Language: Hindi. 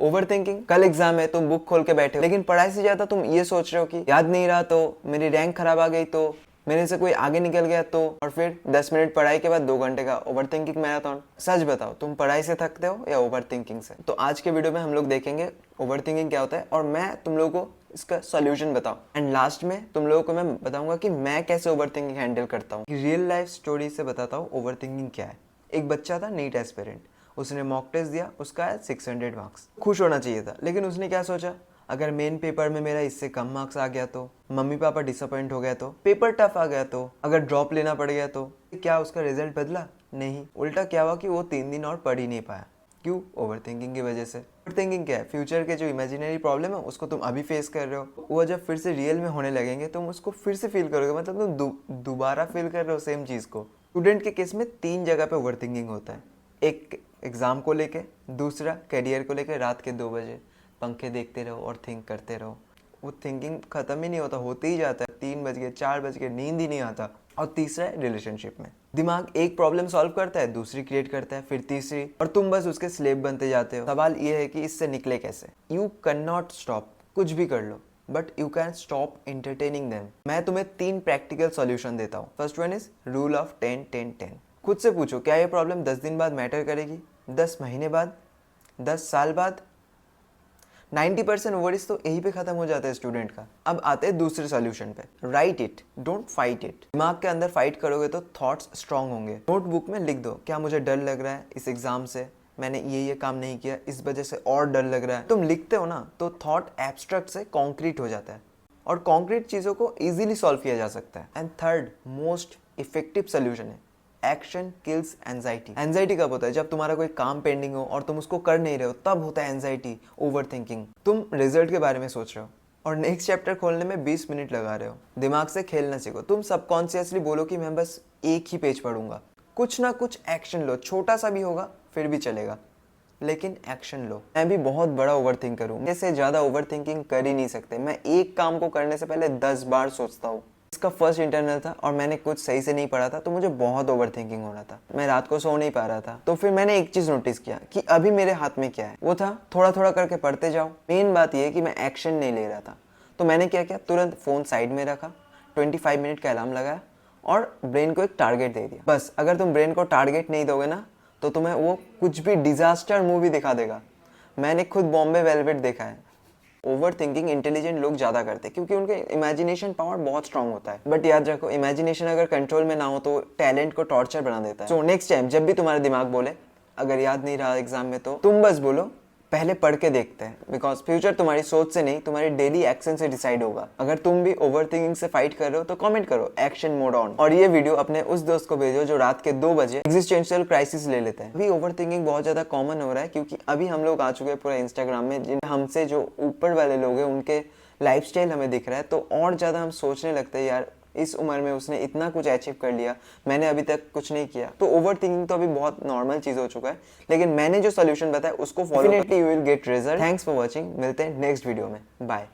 ओवर थिंकिंग, कल एग्जाम है, तुम बुक खोल के बैठे हो, लेकिन पढ़ाई से ज्यादा तुम ये सोच रहे हो कि याद नहीं रहा तो, मेरी रैंक खराब आ गई तो, मेरे से कोई आगे निकल गया तो, और फिर 10 मिनट पढ़ाई के बाद 2 घंटे का ओवर थिंकिंग मैराथन। सच बताओ, तुम पढ़ाई से थकते हो या ओवर थिंकिंग से? तो आज के वीडियो में हम लोग देखेंगे ओवर थिंकिंग क्या होता है और मैं तुम लोगों को इसका सॉल्यूशन बताऊं। एंड लास्ट में तुम लोगों को मैं बताऊंगा कि मैं कैसे ओवर थिंकिंग हैंडल करता हूँ। रियल लाइफ स्टोरी से बताता हूँ ओवर थिंकिंग क्या है। एक बच्चा था नीट एस्पिरेंट, उसने मॉक टेस्ट दिया, उसका है 600 मार्क्स। खुश होना चाहिए था, लेकिन उसने क्या सोचा, अगर मेन पेपर में मेरा इससे कम मार्क्स आ गया तो, मम्मी पापा डिसअपॉइंट हो गया तो, पेपर टफ आ गया तो, अगर ड्रॉप लेना पड़ गया तो, क्या उसका रिजल्ट बदला? नहीं, उल्टा क्या हुआ कि वो 3 दिन और पढ़ ही नहीं पाया। क्यों? ओवर थिंकिंग की वजह से। ओवर थिंकिंग क्या है? फ्यूचर के जो इमेजिनरी प्रॉब्लम है उसको तुम अभी फेस कर रहे हो, वो जब फिर से रियल में होने लगेंगे तुम उसको फिर से फील करोगे, मतलब तुम दोबारा फील कर रहे हो सेम चीज़ को। स्टूडेंट के केस में 3 जगह पे ओवर थिंकिंग होता है। एक एग्जाम को लेके, दूसरा करियर को लेके, रात के 2 बजे पंखे देखते रहो और थिंक करते रहो। वो थिंकिंग खत्म ही नहीं होता, होते ही जाता है, 3 बज गए 4 बज गए, नींद ही नहीं आता। और तीसरा है रिलेशनशिप में, दिमाग एक प्रॉब्लम सॉल्व करता है, दूसरी क्रिएट करता है, फिर तीसरी, और तुम बस उसके स्लेव बनते जाते हो। सवाल ये है कि इससे निकले कैसे। यू कैन नॉट स्टॉप, कुछ भी कर लो, but you can stop entertaining them. मैं तुम्हें 3 प्रैक्टिकल सॉल्यूशन देता हूँ। First one is rule of 10-10-10। खुद से पूछो, क्या ये प्रॉब्लम 10 दिन बाद मैटर करेगी, 10 महीने बाद, 10 साल बाद? 90% ओवरिस तो यहीं पे खत्म हो जाता है स्टूडेंट का। अब आते हैं दूसरे सॉल्यूशन पे, right it, don't fight it. दिमाग के अंदर फाइट करोगे तो थॉट्स स्ट्रांग होंगे। नोटबुक में लिख दो, क्या मुझे डर लग रहा है इस एग्जाम से, मैंने ये काम नहीं किया, इस वजह से और डर लग रहा है। तुम लिखते हो ना तो थॉट एब्स्ट्रैक्ट से कॉन्क्रीट हो जाता है, और कॉन्क्रीट चीज़ों को ईजिली सॉल्व किया जा सकता है। And third most effective solution है, एक्शन किल्स एंजाइटी। एंजाइटी कब होता है? जब तुम्हारा कोई काम पेंडिंग हो और तुम उसको कर नहीं रहे हो, तब होता है एंजाइटी, ओवर थिंकिंग। तुम रिजल्ट के बारे में सोच रहे हो और नेक्स्ट चैप्टर खोलने में 20 मिनट लगा रहे हो। दिमाग से खेलना सीखो। तुम सबकॉन्शियसली बोलो कि मैं बस एक ही पेज पढ़ूंगा। कुछ ना कुछ एक्शन लो, छोटा सा भी होगा फिर भी चलेगा, लेकिन एक्शन लो। मैं भी बहुत बड़ा ओवर थिंकर हूँ, इससे ज़्यादा ओवर थिंकिंग कर ही नहीं सकते। मैं एक काम को करने से पहले 10 बार सोचता हूँ। इसका फर्स्ट इंटरनल था और मैंने कुछ सही से नहीं पढ़ा था, तो मुझे बहुत ओवर थिंकिंग हो रहा था। मैं रात को सो नहीं पा रहा था। तो फिर मैंने एक चीज़ नोटिस किया कि अभी मेरे हाथ में क्या है। वो था थोड़ा थोड़ा करके पढ़ते जाओ। मेन बात यह है कि मैं एक्शन नहीं ले रहा था। तो मैंने क्या किया, तुरंत फ़ोन साइड में रखा, 25 मिनट का अलार्म लगाया और ब्रेन को एक टारगेट दे दिया। बस अगर तुम ब्रेन को टारगेट नहीं दोगे ना, तो तुम्हें वो कुछ भी डिजास्टर मूवी दिखा देगा। मैंने खुद बॉम्बे वेलवेट देखा है। ओवर थिंकिंग इंटेलिजेंट लोग ज़्यादा करते हैं क्योंकि उनके इमेजिनेशन पावर बहुत स्ट्रांग होता है। बट याद रखो, इमेजिनेशन अगर कंट्रोल में ना हो तो टैलेंट को टॉर्चर बना देता है। सो नेक्स्ट टाइम जब भी तुम्हारा दिमाग बोले अगर याद नहीं रहा एग्जाम में, तो तुम बस बोलो पहले पढ़ के देखते हैं, बिकॉज फ्यूचर तुम्हारी सोच से नहीं, तुम्हारी डेली एक्शन से डिसाइड होगा। अगर तुम भी ओवर थिंकिंग से फाइट कर रहे हो तो कमेंट करो एक्शन मोड ऑन, और ये वीडियो अपने उस दोस्त को भेजो जो रात के 2 बजे एग्जिस्टेंशियल क्राइसिस ले लेते हैं। अभी ओवर थिंकिंग बहुत ज्यादा कॉमन हो रहा है क्योंकि अभी हम लोग आ चुके हैं पूरा इंस्टाग्राम में, जिन हमसे जो ऊपर वाले लोग हैं उनके लाइफस्टाइल हमें दिख रहा है, तो और ज्यादा हम सोचने लगते हैं यार इस उम्र में उसने इतना कुछ अचीव कर लिया, मैंने अभी तक कुछ नहीं किया। तो ओवर थिंकिंग तो अभी बहुत नॉर्मल चीज हो चुका है, लेकिन मैंने जो सोल्यूशन बताया उसको follow, definitely you will get result. Thanks for watching, मिलते हैं नेक्स्ट वीडियो में, बाय।